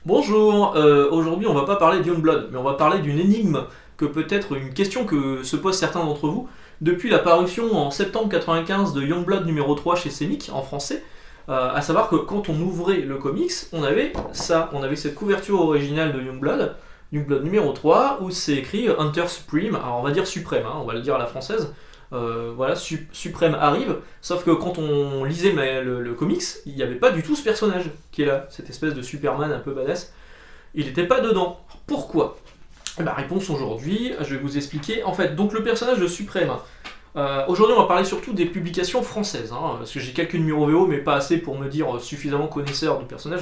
Bonjour, aujourd'hui on va pas parler de Youngblood, mais on va parler d'une énigme que peut-être une question que se posent certains d'entre vous depuis la parution en septembre 95 de Youngblood numéro 3 chez Semic en français, à savoir que quand on ouvrait le comics, on avait ça, on avait cette couverture originale de Youngblood, Youngblood numéro 3, où c'est écrit Hunter Supreme, alors on va dire suprême, hein, on va le dire à la française, voilà, Suprême arrive, sauf que quand on lisait le comics, il n'y avait pas du tout ce personnage qui est là, cette espèce de Superman un peu badass. Il n'était pas dedans. Pourquoi? Réponse aujourd'hui, je vais vous expliquer. En fait, donc le personnage de Suprême. Aujourd'hui, on va parler surtout des publications françaises, hein, parce que j'ai quelques numéros VO, mais pas assez pour me dire suffisamment connaisseur du personnage.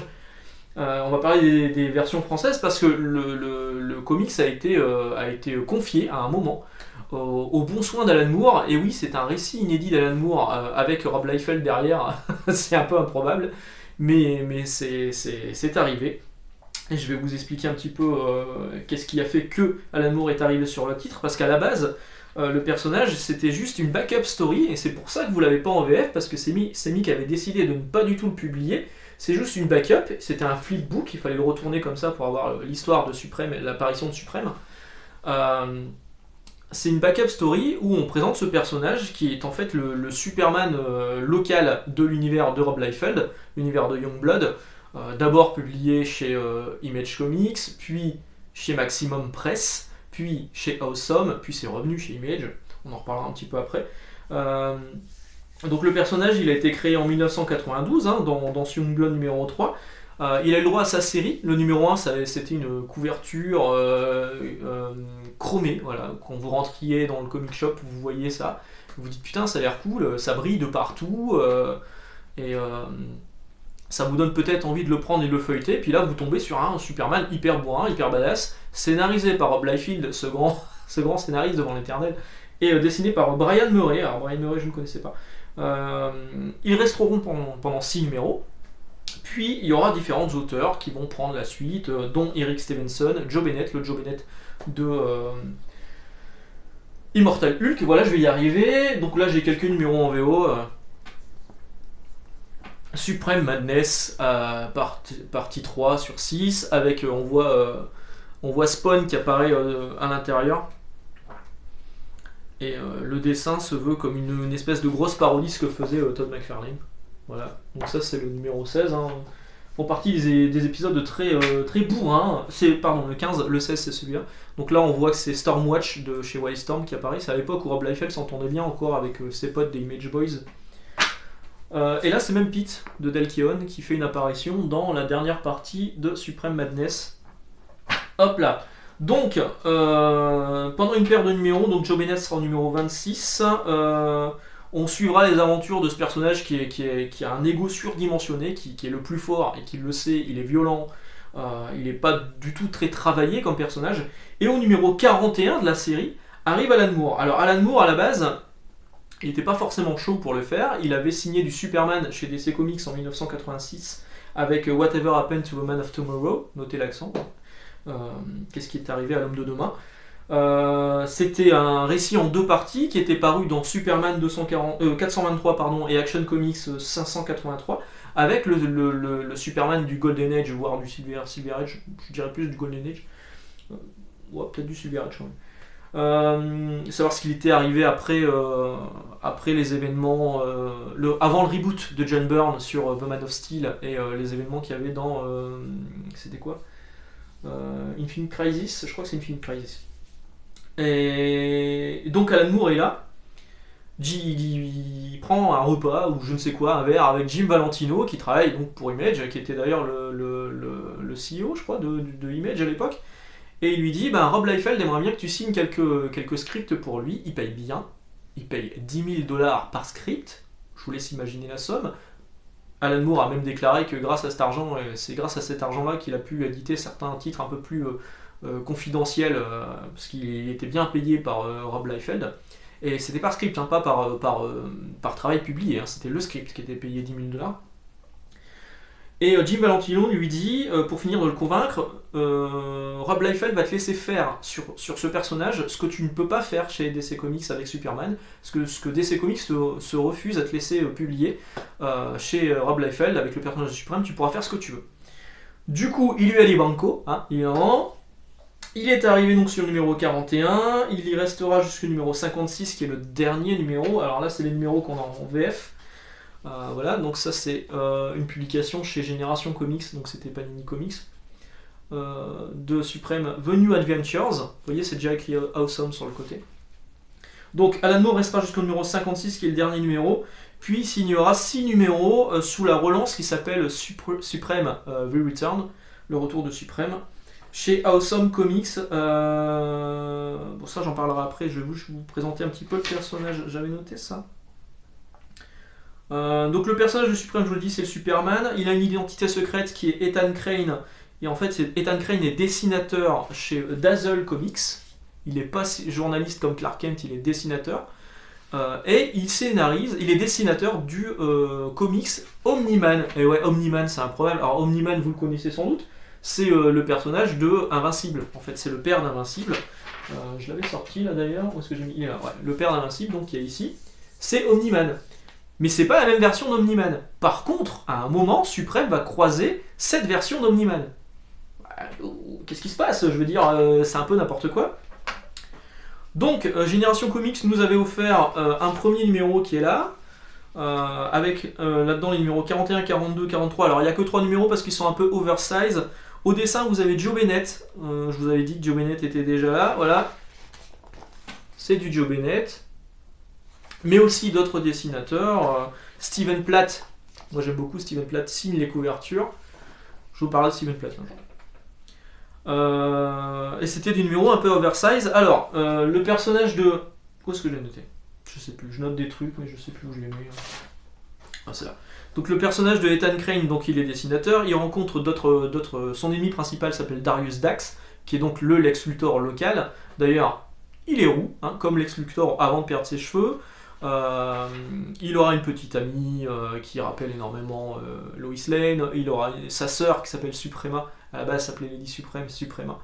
On va parler des versions françaises parce que le comics a été confié à un moment au bon soin d'Alan Moore. Et oui, c'est un récit inédit d'Alan Moore avec Rob Liefeld derrière. C'est un peu improbable, mais c'est arrivé. Et je vais vous expliquer un petit peu qu'est-ce qui a fait que Alan Moore est arrivé sur le titre, parce qu'à la base, le personnage c'était juste une backup story, et c'est pour ça que vous l'avez pas en VF, parce que Semic avait décidé de ne pas du tout le publier. C'est juste une backup, c'était un flipbook, il fallait le retourner comme ça pour avoir l'histoire de Suprême, l'apparition de Suprême. Euh, c'est une backup story où on présente ce personnage qui est en fait le Superman local de l'univers de Rob Liefeld, l'univers de Youngblood, d'abord publié chez Image Comics, puis chez Maximum Press, puis chez Awesome, puis c'est revenu chez Image, on en reparlera un petit peu après. Euh, donc le personnage il a été créé en 1992 hein, dans Youngblood numéro 3. Il a eu le droit à sa série. Le numéro 1 c'était une couverture chromée, voilà, quand vous rentriez dans le comic shop, vous voyez ça, vous vous dites putain ça a l'air cool, ça brille de partout, et ça vous donne peut-être envie de le prendre et de le feuilleter, puis là vous tombez sur un Superman hyper bourrin, hyper badass, scénarisé par Rob Liefeld, ce grand, ce grand scénariste devant l'éternel, et dessiné par Brian Murray. Alors Brian Murray je ne connaissais pas. Ils resteront pendant 6 numéros, puis il y aura différents auteurs qui vont prendre la suite, dont Eric Stevenson, Joe Bennett, le Joe Bennett de Immortal Hulk. Voilà, je vais y arriver. Donc là j'ai quelques numéros en VO. Supreme Madness, partie 3 sur 6, avec on voit Spawn qui apparaît à l'intérieur. Et le dessin se veut comme une espèce de grosse parodie ce que faisait Todd McFarlane. Voilà, donc ça c'est le numéro 16. Hein. Font partie des épisodes très bourrins. Pardon, le 15, le 16 c'est celui-là. Donc là on voit que c'est Stormwatch de chez Wildstorm qui apparaît. C'est à l'époque où Rob Liefeld s'entendait bien encore avec ses potes des Image Boys. Et là, c'est même Pete de Delkeon qui fait une apparition dans la dernière partie de Supreme Madness. Hop là. Donc, pendant une paire de numéros, donc Joe Bennett sera au numéro 26, on suivra les aventures de ce personnage qui a un ego surdimensionné, qui est le plus fort et qui le sait, il est violent, il n'est pas du tout très travaillé comme personnage. Et au numéro 41 de la série, arrive Alan Moore. Alors Alan Moore, à la base, il n'était pas forcément chaud pour le faire. Il avait signé du Superman chez DC Comics en 1986 avec Whatever Happened to the Man of Tomorrow, notez l'accent. Qu'est-ce qui est arrivé à l'homme de demain. C'était un récit en deux parties qui était paru dans Superman 423 pardon, et Action Comics 583 avec le Superman du Golden Age, voire du Silver Age, je dirais plus du Golden Age. Ouais, peut-être du Silver Age. Savoir ce qu'il était arrivé après les événements, avant le reboot de John Byrne sur The Man of Steel et les événements qu'il y avait dans. C'était quoi Infinite Crisis, je crois que c'est Infinite Crisis. Et donc Alan Moore est là. Il prend un repas ou je ne sais quoi, un verre avec Jim Valentino qui travaille donc pour Image, qui était d'ailleurs le CEO, je crois, de Image à l'époque. Et il lui dit Rob Liefeld aimerait bien que tu signes quelques scripts pour lui. Il paye bien. Il paye 10 000 dollars par script. Je vous laisse imaginer la somme. Alan Moore a même déclaré que grâce à cet argent, c'est grâce à cet argent-là qu'il a pu éditer certains titres un peu plus confidentiels, parce qu'il était bien payé par Rob Liefeld. Et c'était par script, hein, pas par travail publié. Hein. C'était le script qui était payé 10 000 dollars. Et Jim Valentino lui dit, pour finir de le convaincre, Rob Liefeld va te laisser faire sur ce personnage ce que tu ne peux pas faire chez DC Comics avec Superman, ce que DC Comics se refuse à te laisser publier chez Rob Liefeld avec le personnage de Superman, tu pourras faire ce que tu veux. Du coup, il lui a les banco, hein, évidemment. Il est arrivé donc sur le numéro 41, il y restera jusqu'au numéro 56 qui est le dernier numéro. Alors là, c'est les numéros qu'on a en VF. Voilà, donc ça c'est une publication chez Génération Comics, donc c'était Panini Comics, de Supreme The New Adventures. Vous voyez, c'est déjà écrit Awesome sur le côté. Donc Alan Moore restera jusqu'au numéro 56 qui est le dernier numéro. Puis il signera 6 numéros sous la relance qui s'appelle Supreme The Return, le retour de Supreme, chez Awesome Comics. Bon, ça j'en parlerai après, je vais vous présenter un petit peu le personnage, j'avais noté ça. Donc le personnage de Supreme, je vous le dis, c'est le Superman. Il a une identité secrète qui est Ethan Crane. Et en fait, Ethan Crane est dessinateur chez Dazzle Comics. Il n'est pas journaliste comme Clark Kent, il est dessinateur. Et il scénarise, il est dessinateur du comics Omni-Man. Et ouais, Omni-Man, c'est improbable. Alors Omni-Man, vous le connaissez sans doute. C'est le personnage de Invincible. En fait, c'est le père d'Invincible. Je l'avais sorti là d'ailleurs. Où est-ce que j'ai mis? Il est là, ouais. Le père d'Invincible, donc qui est ici. C'est Omni-Man. Mais c'est pas la même version d'Omni-Man. Par contre, à un moment, Supreme va croiser cette version d'Omni-Man. Qu'est-ce qui se passe? Je veux dire, c'est un peu n'importe quoi. Donc, Génération Comics nous avait offert un premier numéro qui est là, avec là-dedans les numéros 41, 42, 43. Alors, il n'y a que 3 numéros parce qu'ils sont un peu oversize. Au dessin, vous avez Joe Bennett. Je vous avais dit que Joe Bennett était déjà là. Voilà. C'est du Joe Bennett. Mais aussi d'autres dessinateurs. Steven Platt. Moi, j'aime beaucoup Steven Platt, signe les couvertures. Je vous parle de Steven Platt. Et c'était du numéro un peu oversize. Alors, le personnage de... Où est-ce que je l'ai noté? Je sais plus, je note des trucs, mais je sais plus où je l'ai mis. Ah, c'est là. Donc le personnage de Ethan Crane, donc il est dessinateur, il rencontre d'autres... Son ennemi principal s'appelle Darius Dax, qui est donc le Lex Luthor local. D'ailleurs, il est roux, hein, comme Lex Luthor avant de perdre ses cheveux. Il aura une petite amie qui rappelle énormément Lois Lane. Il aura sa sœur qui s'appelle Suprema. À la base, s'appelait Lady Supreme, Suprema,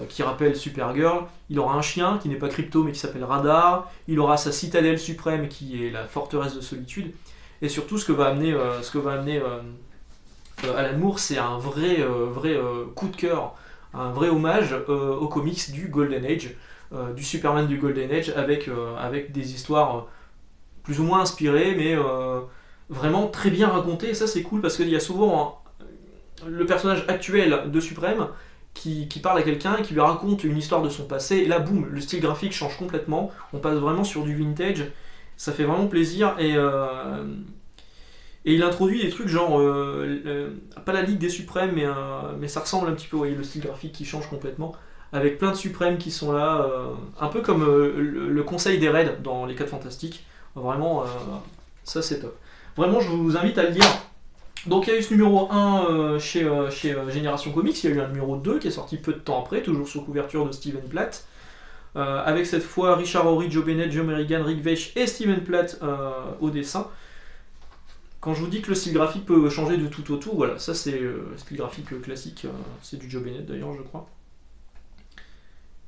qui rappelle Supergirl. Il aura un chien qui n'est pas Crypto mais qui s'appelle Radar. Il aura sa citadelle suprême qui est la forteresse de solitude. Et surtout, ce que va amener Alan Moore, c'est un vrai coup de cœur, un vrai hommage aux comics du Golden Age, du Superman du Golden Age, avec des histoires plus ou moins inspirées, mais vraiment très bien racontées. Et ça, c'est cool parce qu'il y a souvent le personnage actuel de Supreme qui parle à quelqu'un et qui lui raconte une histoire de son passé. Et là, boum, le style graphique change complètement. On passe vraiment sur du vintage. Ça fait vraiment plaisir. Et il introduit des trucs genre... pas la Ligue des Suprêmes, mais ça ressemble un petit peu. Vous voyez, le style graphique qui change complètement. Avec plein de Suprêmes qui sont là. Un peu comme le Conseil des Raids dans les 4 Fantastiques. Vraiment, ça c'est top. Vraiment, je vous invite à le lire. Donc il y a eu ce numéro 1 chez Génération Comics, il y a eu un numéro 2 qui est sorti peu de temps après, toujours sous couverture de Steven Platt, avec cette fois Richard Horry, Joe Bennett, Joe Merrigan, Rick Veitch et Steven Platt au dessin. Quand je vous dis que le style graphique peut changer de tout au tout, voilà, ça c'est le style graphique classique, c'est du Joe Bennett d'ailleurs je crois.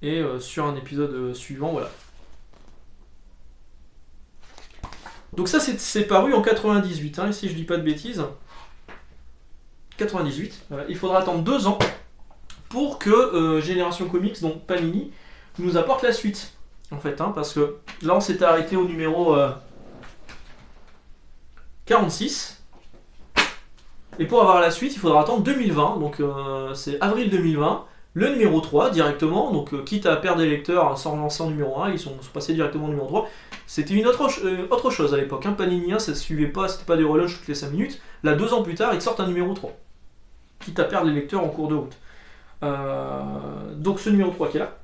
Et sur un épisode suivant, voilà. Donc ça c'est paru en 98, hein, si je dis pas de bêtises. 98. Il faudra attendre 2 ans pour que Génération Comics, donc Panini, nous apporte la suite. En fait, hein, parce que là on s'était arrêté au numéro 46. Et pour avoir la suite, il faudra attendre 2020. Donc c'est avril 2020. Le numéro 3 directement. Donc quitte à perdre des lecteurs sans relancer en numéro 1, ils sont passés directement au numéro 3. C'était une autre chose à l'époque. Hein. Panini, ça ne suivait pas, c'était pas des relaunchs toutes les 5 minutes. Là, 2 ans plus tard, ils sortent un numéro 3. Quitte à perdre les lecteurs en cours de route. Donc ce numéro 3 qui est là.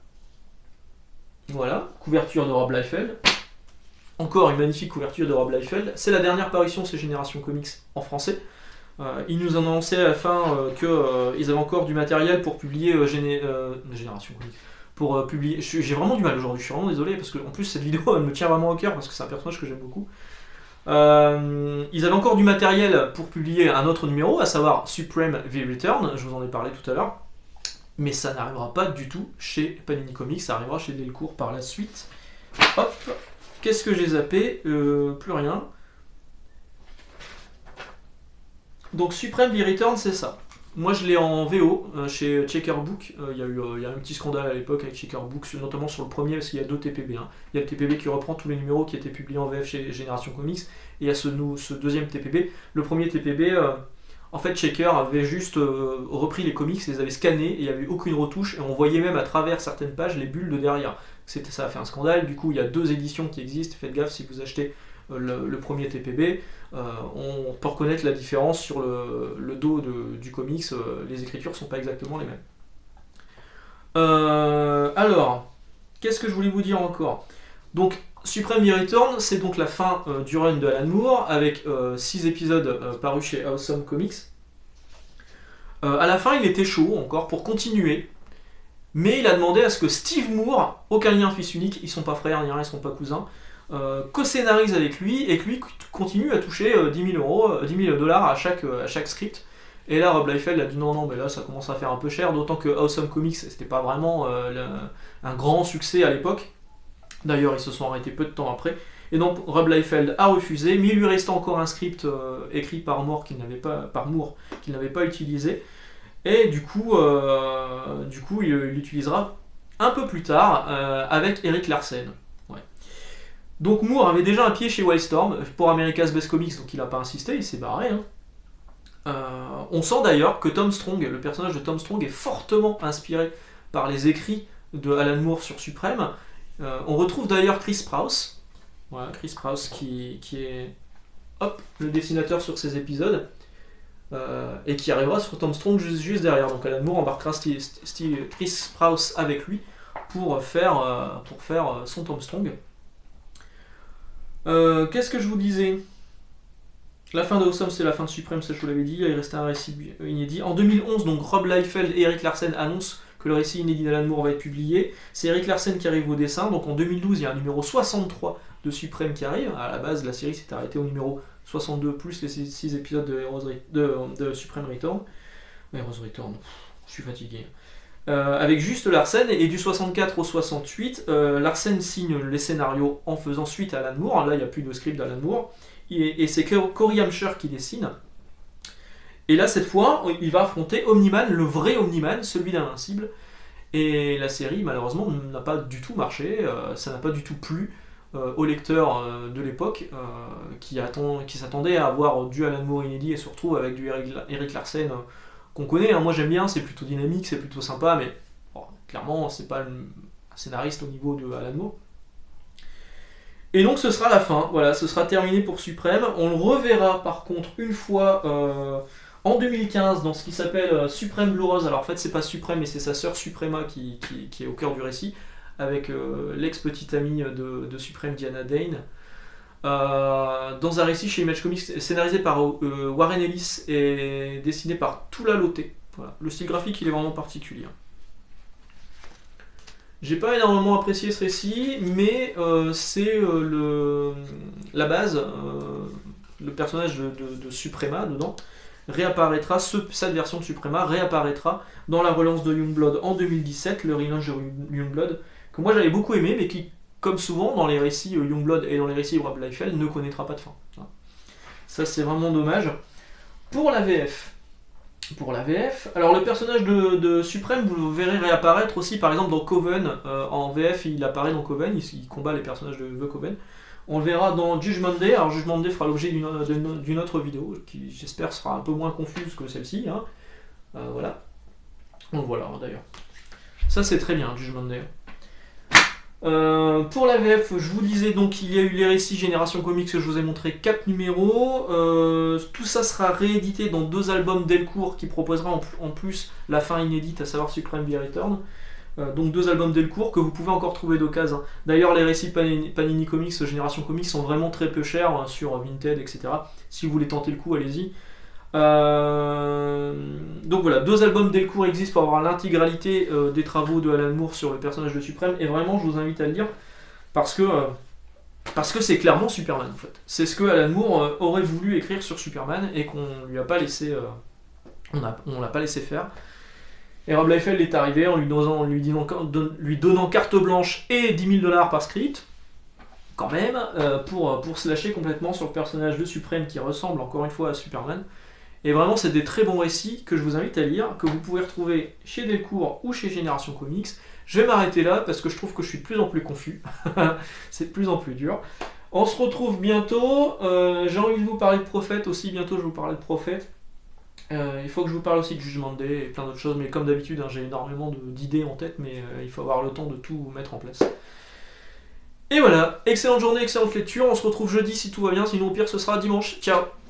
Voilà, couverture de Rob Liefeld. Encore une magnifique couverture de Rob Liefeld. C'est la dernière parution de ces Génération Comics en français. Ils nous ont annoncé à la fin qu'ils avaient encore du matériel pour publier Génération Comics. Pour publier. J'ai vraiment du mal aujourd'hui, je suis vraiment désolé parce que en plus cette vidéo elle me tient vraiment au cœur parce que c'est un personnage que j'aime beaucoup. Ils avaient encore du matériel pour publier un autre numéro, à savoir Supreme The Return, je vous en ai parlé tout à l'heure, mais ça n'arrivera pas du tout chez Panini Comics, ça arrivera chez Delcourt par la suite. Hop, qu'est-ce que j'ai zappé? Plus rien. Donc Supreme The Return, c'est ça. Moi je l'ai en VO chez Checkerbook. Il y a un petit scandale à l'époque avec Checkerbook, notamment sur le premier, parce qu'il y a deux TPB. Hein. Il y a le TPB qui reprend tous les numéros qui étaient publiés en VF chez Génération Comics, et il y a ce deuxième TPB. Le premier TPB, en fait, Checker avait juste repris les comics, les avait scannés, et il n'y avait aucune retouche, et on voyait même à travers certaines pages les bulles de derrière. Ça a fait un scandale. Du coup, il y a deux éditions qui existent. Faites gaffe si vous achetez le premier TPB. On peut reconnaître la différence sur le dos du comics. Les écritures sont pas exactement les mêmes. Alors, qu'est-ce que je voulais vous dire encore? Donc, Supreme V-Return, c'est donc la fin du run de Alan Moore, avec 6 épisodes parus chez Awesome Comics. À la fin, il était chaud encore pour continuer, mais il a demandé à ce que Steve Moore, aucun lien fils unique, ils sont pas frères ni rien, ils sont pas cousins, co-scénarise avec lui, et que lui continue à toucher 10 000 dollars à chaque script. Et là, Rob Liefeld a dit non, mais là ça commence à faire un peu cher, d'autant que Awesome Comics, c'était pas vraiment un grand succès à l'époque. D'ailleurs, ils se sont arrêtés peu de temps après. Et donc, Rob Liefeld a refusé, mais il lui restait encore un script écrit par Moore qu'il n'avait pas utilisé. Et du coup, il l'utilisera un peu plus tard avec Erik Larsen. Ouais. Donc Moore avait déjà un pied chez Wildstorm pour America's Best Comics, donc il n'a pas insisté, il s'est barré. Hein. On sent d'ailleurs que Tom Strong, le personnage de Tom Strong, est fortement inspiré par les écrits de Alan Moore sur Supreme. On retrouve d'ailleurs Chris Sprouse, voilà, Chris Sprouse qui est le dessinateur sur ces épisodes, et qui arrivera sur Tom Strong juste derrière. Donc Alan Moore embarquera Chris Sprouse avec lui pour faire son Tom Strong. Qu'est-ce que je vous disais? La fin de Awesome, c'est la fin de Supreme, ça je vous l'avais dit, il restait un récit inédit. En 2011, donc Rob Liefeld et Erik Larsen annoncent que le récit inédit d'Alan Moore va être publié. C'est Erik Larsen qui arrive au dessin, donc en 2012, il y a un numéro 63 de Supreme qui arrive. À la base, la série s'était arrêtée au numéro 62, plus les 6 épisodes de Supreme Return. Heroes Return, je suis fatigué. Avec juste Larsen, et du 64 au 68, Larsen signe les scénarios en faisant suite à Alan Moore. Là, il n'y a plus de script d'Alan Moore. Et c'est Cory Hamscher qui dessine. Et là, cette fois, il va affronter Omni-Man, le vrai Omni-Man, celui d'Invincible. Et la série, malheureusement, n'a pas du tout marché. Ça n'a pas du tout plu aux lecteurs de l'époque, qui s'attendaient à avoir du Alan Moore inédit et se retrouvent avec du Erik Larsen qu'on connaît. Hein. Moi, j'aime bien, c'est plutôt dynamique, c'est plutôt sympa, mais bon, clairement, c'est pas un scénariste au niveau de Alan Moore. Et donc ce sera la fin, voilà, ce sera terminé pour Supreme. On le reverra par contre une fois en 2015 dans ce qui s'appelle Supreme Blue Rose. Alors en fait c'est pas Supreme mais c'est sa sœur Suprema qui est au cœur du récit, avec l'ex-petite amie de Supreme, Diana Dane. Dans un récit chez Image Comics scénarisé par Warren Ellis et dessiné par Tula Lotté. Voilà. Le style graphique il est vraiment particulier. J'ai pas énormément apprécié ce récit, mais c'est la base. Le personnage de Suprema dedans réapparaîtra, cette version de Suprema réapparaîtra dans la relance de Youngblood en 2017, le relaunch de Youngblood, que moi j'avais beaucoup aimé, mais qui, comme souvent dans les récits Youngblood et dans les récits Rob Liefeld, ne connaîtra pas de fin. Ça c'est vraiment dommage. Pour la VF, alors le personnage de Supreme, vous le verrez réapparaître aussi par exemple dans Coven. En VF, il apparaît dans Coven, il combat les personnages de The Coven. On le verra dans Judgment Day. Alors Judgment Day fera l'objet d'une autre vidéo qui j'espère sera un peu moins confuse que celle-ci. Hein. Voilà. Donc voilà d'ailleurs. Ça c'est très bien, Judgment Day. Pour la VF, je vous disais donc il y a eu les récits Génération Comics, je vous ai montré 4 numéros. Tout ça sera réédité dans 2 albums Delcourt qui proposera en plus la fin inédite, à savoir Supreme V-Return. Donc 2 albums Delcourt que vous pouvez encore trouver d'occasion. D'ailleurs les récits Panini Comics, Génération Comics sont vraiment très peu chers sur Vinted, etc. Si vous voulez tenter le coup, allez-y. Donc voilà, 2 albums Delcourt existent pour avoir l'intégralité des travaux de Alan Moore sur le personnage de Supreme, et vraiment je vous invite à le lire parce que c'est clairement Superman en fait. C'est ce que Alan Moore aurait voulu écrire sur Superman et qu'on lui a pas laissé on l'a pas laissé faire. Et Rob Liefeld est arrivé en lui donnant carte blanche et 10 000 $ par script quand même, pour se lâcher complètement sur le personnage de Supreme qui ressemble encore une fois à Superman. Et vraiment, c'est des très bons récits que je vous invite à lire, que vous pouvez retrouver chez Delcourt ou chez Génération Comics. Je vais m'arrêter là parce que je trouve que je suis de plus en plus confus. C'est de plus en plus dur. On se retrouve bientôt. J'ai envie de vous parler de Prophète aussi. Bientôt, je vais vous parler de Prophète. Il faut que je vous parle aussi de Judgment Day et plein d'autres choses. Mais comme d'habitude, hein, j'ai énormément d'idées en tête, mais il faut avoir le temps de tout mettre en place. Et voilà, excellente journée, excellente lecture. On se retrouve jeudi si tout va bien. Sinon, au pire, ce sera dimanche. Ciao!